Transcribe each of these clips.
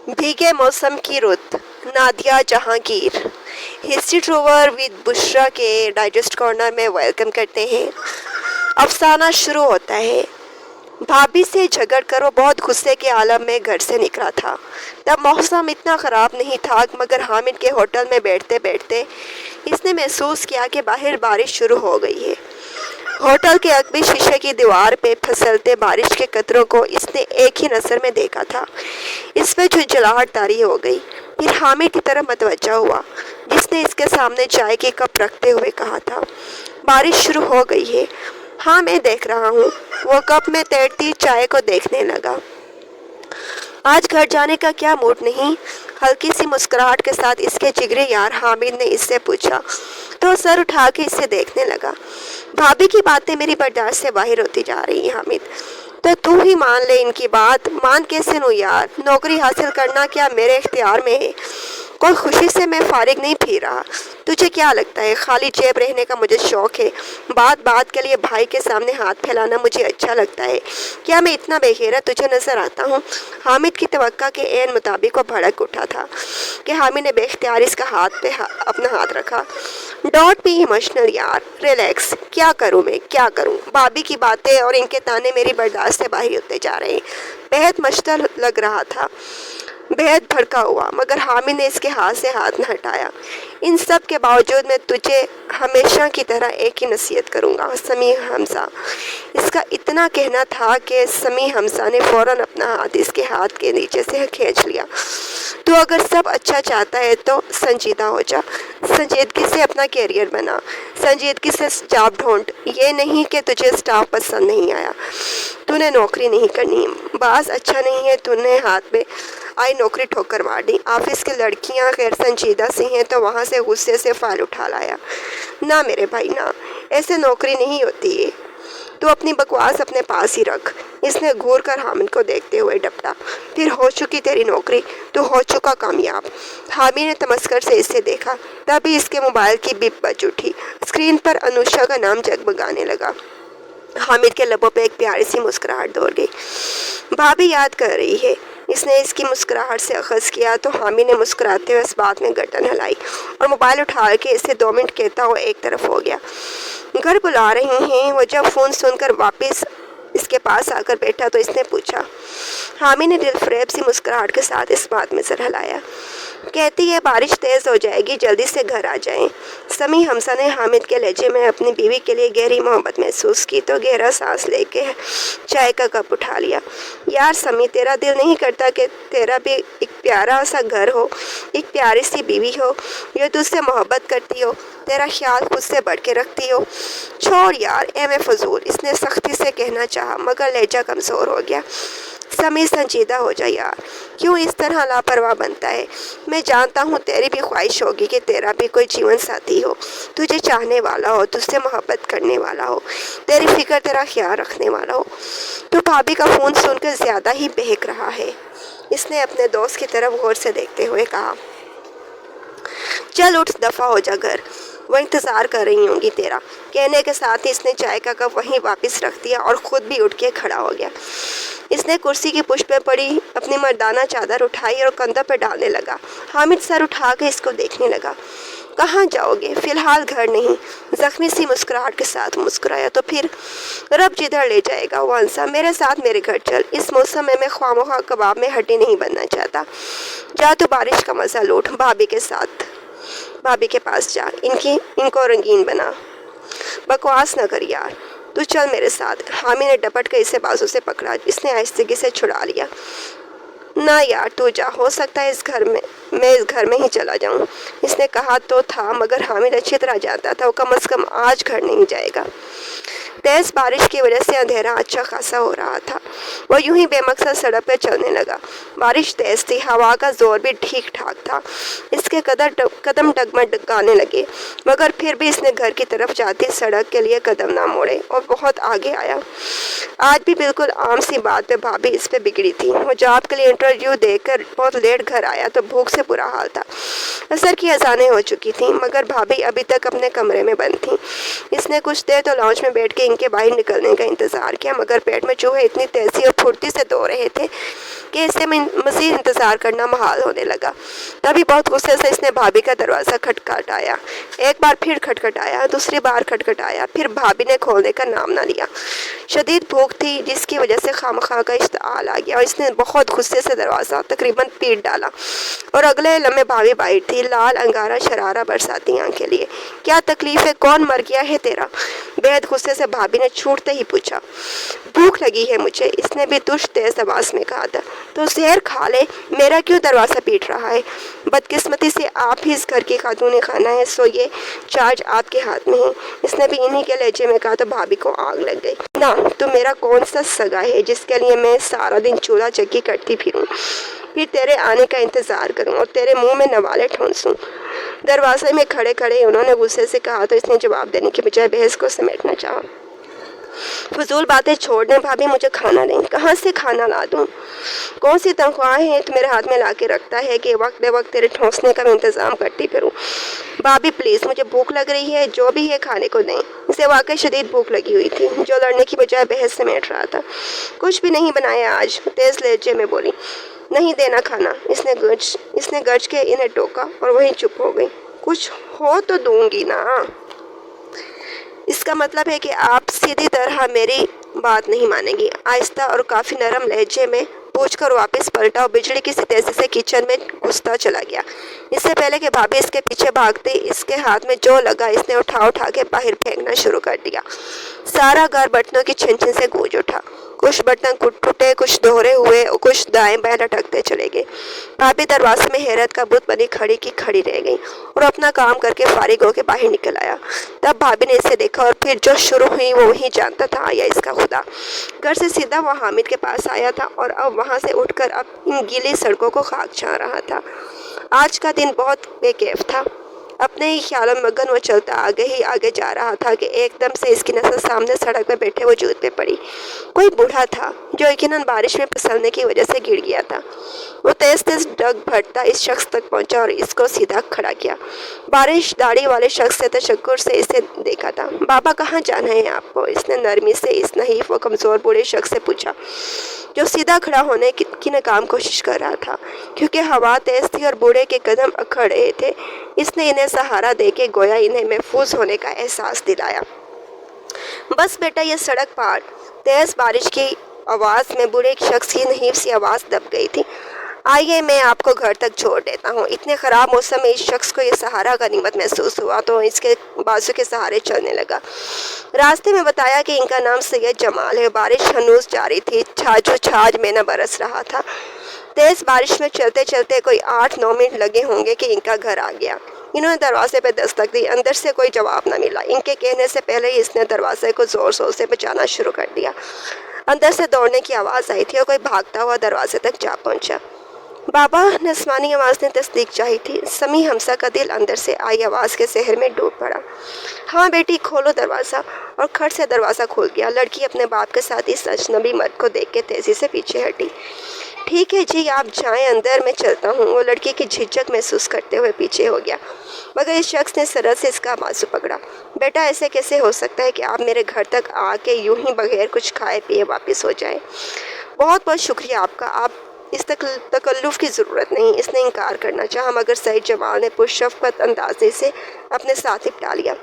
भीगे मौसम की रुत, नादिया जहांगीर हिस्ट्री ट्रोवर विद बुशरा के डाइजेस्ट कॉर्नर में वेलकम करते हैं। अफसाना शुरू होता है। भाभी से झगड़ कर वो बहुत गुस्से के आलम में घर से निकला था। तब मौसम इतना ख़राब नहीं था, मगर हामिद के होटल में बैठते बैठते इसने महसूस किया कि बाहर बारिश शुरू हो गई है। होटल के अगली शीशे की दीवार पे फिसलते बारिश के कतरों को इसने एक ही नज़र में देखा था। इस पे झुंझलाहट तारी हो गई। फिर हामिद की तरफ मतवज्जा हुआ, जिसने इसके सामने चाय की कप रखते हुए कहा था, बारिश शुरू हो गई है। हाँ, मैं देख रहा हूँ। वो कप में तैरती चाय को देखने लगा। आज घर जाने का क्या मूड नहीं? हल्की सी मुस्कुराहट के साथ इसके जिगरी यार हामिद ने इससे पूछा तो सर उठा के इसे देखने लगा। भाभी की बातें मेरी बर्दाश्त से बाहर होती जा रही हैं हामिद। तो तू ही मान ले इनकी बात। मान कैसे लूँ यार? नौकरी हासिल करना क्या मेरे इख्तियार में है? कोई खुशी से मैं फारिग नहीं फिर रहा। तुझे क्या लगता है खाली जेब रहने का मुझे शौक़ है? बात बात के लिए भाई के सामने हाथ फैलाना मुझे अच्छा लगता है। क्या मैं इतना बेगैरत तुझे नज़र आता हूँ? हामिद की तवक्का के एन मुताबिक वो भड़क उठा था कि हामिद ने बेख्तियार इसका हाथ पे अपना हाथ रखा। डोंट बी इमोशनल यार, रिलैक्स। क्या करूँ मैं, क्या करूँ? भाभी की बातें और इनके ताने मेरी बर्दाश्त से बाहर होते जा रहे हैं। बेहद मश्तल लग रहा था, बेहद भड़का हुआ, मगर हामिद ने इसके हाथ से हाथ न हटाया। इन सब के बावजूद मैं तुझे हमेशा की तरह एक ही नसीहत करूँगा, समी हमजा। इसका इतना कहना था कि समी हमजा ने फ़ौरन अपना हाथ इसके हाथ के नीचे से खींच लिया। तो अगर सब अच्छा चाहता है तो संजीदा हो जा, संजीदगी से अपना कैरियर बना, संजीदगी से जॉब ढूंढ। ये नहीं कि तुझे स्टाफ पसंद नहीं आया, तूने नौकरी नहीं करनी, बास अच्छा नहीं है, तूने हाथ में आई नौकरी ठोकर मार दी। ऑफिस की लड़कियां गैर संजीदा सी हैं तो वहाँ से गुस्से से फाइल उठा लाया। ना मेरे भाई ना, ऐसे नौकरी नहीं होती है। तू अपनी बकवास अपने पास ही रख। इसने घूर कर हामिद को देखते हुए डपटा। फिर हो चुकी तेरी नौकरी, तू हो चुका कामयाब। हामिद ने तमस्कर से इसे देखा। तभी इसके मोबाइल की बिप बज उठी। स्क्रीन पर अनुषा का नाम जगमगाने लगा। हामिद के लबों पे एक प्यारी सी मुस्कुराहट दौड़ गई। भाभी याद कर रही है। इसने इसकी मुस्कुराहट से अखज़ किया तो हामिद ने मुस्कुराते हुए इस बात में गर्दन हिलाई और मोबाइल उठा के इसे 2 मिनट कहता हुआ एक तरफ हो गया। घर बुला रही हैं। वो जब फ़ोन सुनकर वापस इसके पास आकर बैठा तो इसने पूछा। हामिद ने दिलफरेब सी मुस्कुराहट के साथ इस बात में सर हिलाया। कहती है बारिश तेज़ हो जाएगी, जल्दी से घर आ जाएं। समी हमजा ने हामिद के लहजे में अपनी बीवी के लिए गहरी मोहब्बत महसूस की तो गहरा सांस लेके चाय का कप उठा लिया। यार समी, तेरा दिल नहीं करता कि तेरा भी एक प्यारा सा घर हो, एक प्यारी सी बीवी हो जो तुझसे मोहब्बत करती हो, तेरा ख्याल खुद से बढ़ के रखती हो? छोड़ यार, एवे फजूल, इसने सख्ती से कहना चाहा मगर लहजा कमज़ोर हो गया। समी, संजीदा हो जा यार, क्यों इस तरह लापरवाह बनता है? मैं जानता हूँ तेरी भी ख्वाहिश होगी कि तेरा भी कोई जीवन साथी हो, तुझे चाहने वाला हो, तुझसे मोहब्बत करने वाला हो, तेरी फिक्र तेरा ख्याल रखने वाला हो। तो भाभी का फ़ोन सुनकर ज़्यादा ही बहक रहा है, इसने अपने दोस्त की तरफ गौर से देखते हुए कहा। चल उठ, दफ़ा हो जा घर, वो इंतज़ार कर रही होंगी तेरा। कहने के साथ ही इसने चाय का कप वहीं वापस रख दिया और ख़ुद भी उठ के खड़ा हो गया। इसने कुर्सी की पुष्ट पे पड़ी अपनी मर्दाना चादर उठाई और कंधों पर डालने लगा। हामिद सर उठा के इसको देखने लगा। कहाँ जाओगे? फ़िलहाल घर नहीं। ज़ख्मी सी मुस्कुराहट के साथ मुस्कुराया। तो फिर रब जिधर ले जाएगा वो अंसा, मेरे साथ मेरे घर चल। इस मौसम में मैं ख्वामोखा कबाब में हड्डी नहीं बनना चाहता। जा तो बारिश का मज़ा लूट, भाभी के साथ, भाभी के पास जा, इनको रंगीन बना। बकवास न कर यार, तू चल मेरे साथ। हामिद ने डपट कर इसे बाजू से पकड़ा। इसने आहिस्तगी से छुड़ा लिया। ना यार, तू जा, हो सकता है मैं इस घर में ही चला जाऊं। इसने कहा तो था, मगर हामिद अच्छी तरह जानता था वो कम से कम आज घर नहीं जाएगा। तेज़ बारिश की वजह से अंधेरा अच्छा खासा हो रहा था। वो यूं ही बेमकसद सड़क पर चलने लगा। बारिश तेज़ थी, हवा का जोर भी ठीक ठाक था। इसके कदम डगमगाने लगे, मगर फिर भी इसने घर की तरफ जाती सड़क के लिए कदम ना मोड़े और बहुत आगे आया। आज भी बिल्कुल आम सी बात पे भाभी इस पे बिगड़ी थी। वो जॉब के लिए इंटरव्यू देकर बहुत लेट घर आया तो भूख से बुरा हाल था। असर की अज़ानें हो चुकी थीं, मगर भाभी अभी तक अपने कमरे में बंद थी। इसने कुछ देर तो लॉन्च में बैठ के के इनके बाहर निकलने का इंतज़ार किया, मगर पेट में चूहे इतनी तेज़ी और फुर्ती से दौड़ रहे थे कि इससे मज़ीद इंतज़ार करना मुहाल होने लगा। तभी बहुत गुस्से से इसने भाभी का दरवाज़ा खटखटाया। एक बार फिर खटखटाया, दूसरी बार खटखटाया, फिर भाभी ने खोलने का नाम ना लिया। शदीद भूख थी जिसकी वजह से खामखा का इश्तिआल आ गया और इसने बहुत गुस्से से दरवाज़ा तकरीबन पीट डाला और अगले लम्हे भाभी बाहर थी, लाल अंगारा शरारा बरसाती आंखें लिए। क्या तकलीफ़ है, कौन मर गया है तेरा? बेहद गुस्से से भाभी ने छूटते ही पूछा। भूख लगी है मुझे, इसने भी तुझ तेज़ आवाज़ में कहा था। तो जहर खा ले, मेरा क्यों दरवाज़ा पीट रहा है? बदकिस्मती से आप ही इस घर की खातून खाना है, सो ये चार्ज आपके हाथ में है। इसने भी इन्हीं के लहजे में कहा तो भाभी को आग लग गई। ना, तू मेरा कौन सा सगा है जिसके लिए मैं सारा दिन चूल्हा चक्की करती फिरूं, फिर तेरे आने का इंतज़ार करूं और तेरे मुंह में नवाले ठोंसूं? दरवाजे में खड़े खड़े उन्होंने गुस्से से कहा तो इसने जवाब देने के बजाय बहस को समेटना चाहा। फजूल बातें छोड़ दें भाभी, मुझे खाना दें। कहाँ से खाना ला दूँ? कौन सी तनख्वाह है तो मेरे हाथ में ला के रखता है कि वक्त बे वक्त तेरे ठोंसने का मैं इंतज़ाम करती फिरूँ? भाभी प्लीज़, मुझे भूख लग रही है, जो भी है खाने को दें। इसे वाकई शदीद भूख लगी हुई थी, जो लड़ने की बजाय बहस समेट रहा था। कुछ भी नहीं बनाया आज, तेज़ लहजे में बोली। नहीं देना खाना। इसने गरज के इन्हें टोका और वहीं चुप हो गई। कुछ हो तो दूंगी ना। इसका मतलब है कि आप सीधी तरह मेरी बात नहीं मानेंगी। आहिस्ता और काफ़ी नरम लहजे में पूछकर वापस पलटा और बिजली की सी तेज़ी से किचन में घुसता चला गया। इससे पहले कि भाभी इसके पीछे भागते, इसके हाथ में जो लगा इसने उठा के बाहर फेंकना शुरू कर दिया। सारा घर बर्तनों की छिन से गूंज उठा। कुछ बर्तन टूटे, कुछ दोहरे हुए और कुछ दाएं बाएं लटकते चले गए। भाभी दरवाजे में हैरत का बुत बनी खड़ी रह गई और अपना काम करके फारिग होकर बाहर निकल आया। तब भाभी ने इसे देखा और फिर जो शुरू हुई वो वही जानता था या इसका खुदा। घर से सीधा वो हामिद के पास आया था और अब वहाँ से उठकर अब इन गीली सड़कों को खाक छा रहा था। आज का दिन बहुत बेकैफ था। अपने ही ख्यालों में मगन वो चलता आगे जा रहा था कि एकदम से इसकी नज़र सामने सड़क पर बैठे वजूद पे पड़ी। कोई बूढ़ा था जो यकीनन बारिश में फिसलने की वजह से गिर गया था। वो तेज़ डग भरता इस शख्स तक पहुंचा और इसको सीधा खड़ा किया। बारिश दाढ़ी वाले शख्स से तशक्कुर से इसे देखा था। बाबा, कहाँ जाना है आपको? इसने नरमी से इस नहीफ व कमज़ोर बूढ़े शख्स से पूछा, जो सीधा खड़ा होने की नाकाम कोशिश कर रहा था क्योंकि हवा तेज़ थी और बूढ़े के कदम अखड़ रहे थे। इसने इन्हें सहारा देके गोया इन्हें महफूज होने का एहसास दिलाया। बस बेटा, ये सड़क पार। तेज़ बारिश की आवाज़ में बूढ़े शख्स की नहीफ सी आवाज़ दब गई थी। आइए, मैं आपको घर तक छोड़ देता हूँ। इतने ख़राब मौसम में इस शख्स को ये सहारा गनीमत महसूस हुआ तो इसके बाजू के सहारे चलने लगा। रास्ते में बताया कि इनका नाम सैयद जमाल है। बारिश हनूस जारी थी, छाज में न बरस रहा था। तेज़ बारिश में चलते चलते कोई 8-9 मिनट लगे होंगे कि इनका घर आ गया। इन्होंने दरवाजे पर दस्तक दी। अंदर से कोई जवाब न मिला। इनके कहने से पहले ही इसने दरवाजे को ज़ोर से बजाना शुरू कर दिया। अंदर से दौड़ने की आवाज़ आई थी और कोई भागता हुआ दरवाजे तक जा पहुंचा। बाबा, नस्मानी आवाज़ ने तस्दीक चाही थी। समी हमसा का दिल अंदर से आई आवाज़ के शहर में डूब पड़ा। हाँ बेटी, खोलो दरवाज़ा। और खट से दरवाज़ा खुल गया। लड़की अपने बाप के साथ इस अजनबी मर्द को देख के तेज़ी से पीछे हटी। ठीक है जी, आप जाएं, अंदर मैं चलता हूँ। वो लड़की की झिझक महसूस करते हुए पीछे हो गया, मगर इस शख्स ने सरल से इसका बाजू पकड़ा। बेटा, ऐसे कैसे हो सकता है कि आप मेरे घर तक आके यूं ही बगैर कुछ खाए पिए वापस हो जाए? बहुत बहुत शुक्रिया आपका, आप इस तकल्लुफ़ की ज़रूरत नहीं। इसने इनकार करना चाहा, मगर सैयद जमाल ने पुरशफ़क़त अंदाज़े से अपने साथ लिपटा लिया।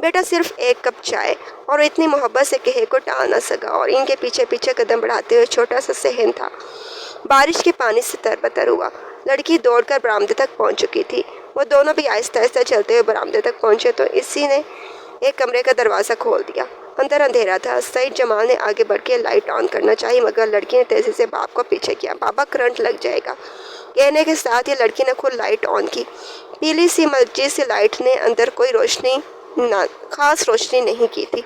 बेटा, सिर्फ एक कप चाय। और इतनी मोहब्बत से कहे को टाल न सका और इनके पीछे पीछे कदम बढ़ाते हुए छोटा सा सहन था। बारिश के पानी से तरबतर हुआ। लड़की दौड़कर बरामदे तक पहुंच चुकी थी। वो दोनों भी आहिस्ता आहिस्ता चलते हुए बरामदे तक पहुंचे तो इसी ने एक कमरे का दरवाज़ा खोल दिया। अंदर अंधेरा था। सैयद जमाल ने आगे बढ़ के लाइट ऑन करना चाहिए, मगर लड़की ने तेज़ी से बाप को पीछे किया। बाबा, करंट लग जाएगा। कहने के साथ ही लड़की ने खुद लाइट ऑन की। पीली सी मलची सी लाइट ने अंदर कोई खास रोशनी नहीं की थी।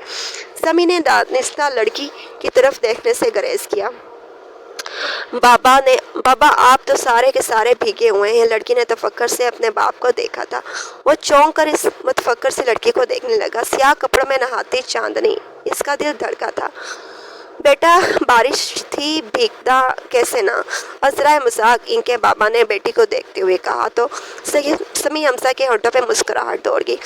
समी ने दानिस्ता लड़की की तरफ देखने से गुरेज किया। बाबा, आप तो सारे के सारे भीगे हुए हैं। लड़की ने तफक्कर से अपने बाप को देखा था। वो चौंक कर इस मतफक्कर से लड़की को देखने लगा। स्याह कपड़ों में नहाती चांदनी, इसका दिल धड़का था। बेटा बारिश थी भीगता कैसे ना, असराए मजाक इनके बाबा ने बेटी को देखते हुए कहा तो समी हमसा के होठों पे मुस्कुराहट दौड़ गई।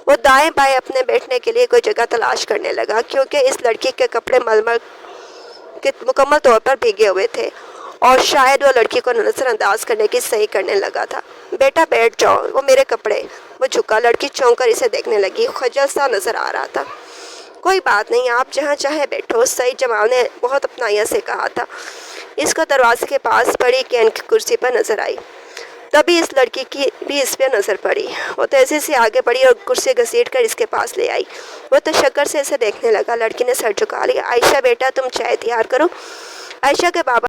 वो दाएं बाएं अपने बैठने के लिए कोई जगह तलाश करने लगा, क्योंकि इस लड़की के कपड़े मलमल के मुकम्मल तौर पर भीगे हुए थे और शायद वो लड़की को नजरअंदाज करने की सही करने लगा था। बेटा बैठ जाओ, वो मेरे कपड़े। वो झुका, लड़की चौंक कर इसे देखने लगी, खजल सा नजर आ रहा था। कोई बात नहीं, आप जहाँ चाहे बैठो, सईद जमाल ने बहुत अपनाइया से कहा था। इसको दरवाजे के पास पड़ी कैन की कुर्सी पर नजर आई। तभी इस लड़की की भी इस पर नजर पड़ी। वो तेजी से आगे बढ़ी और कुर्सी घसीट कर इसके पास ले आई। वो तशक्कर से इसे देखने लगा। लड़की ने सर झुका लिया। आयशा बेटा तुम चाय तैयार करो। आयशा के बाबा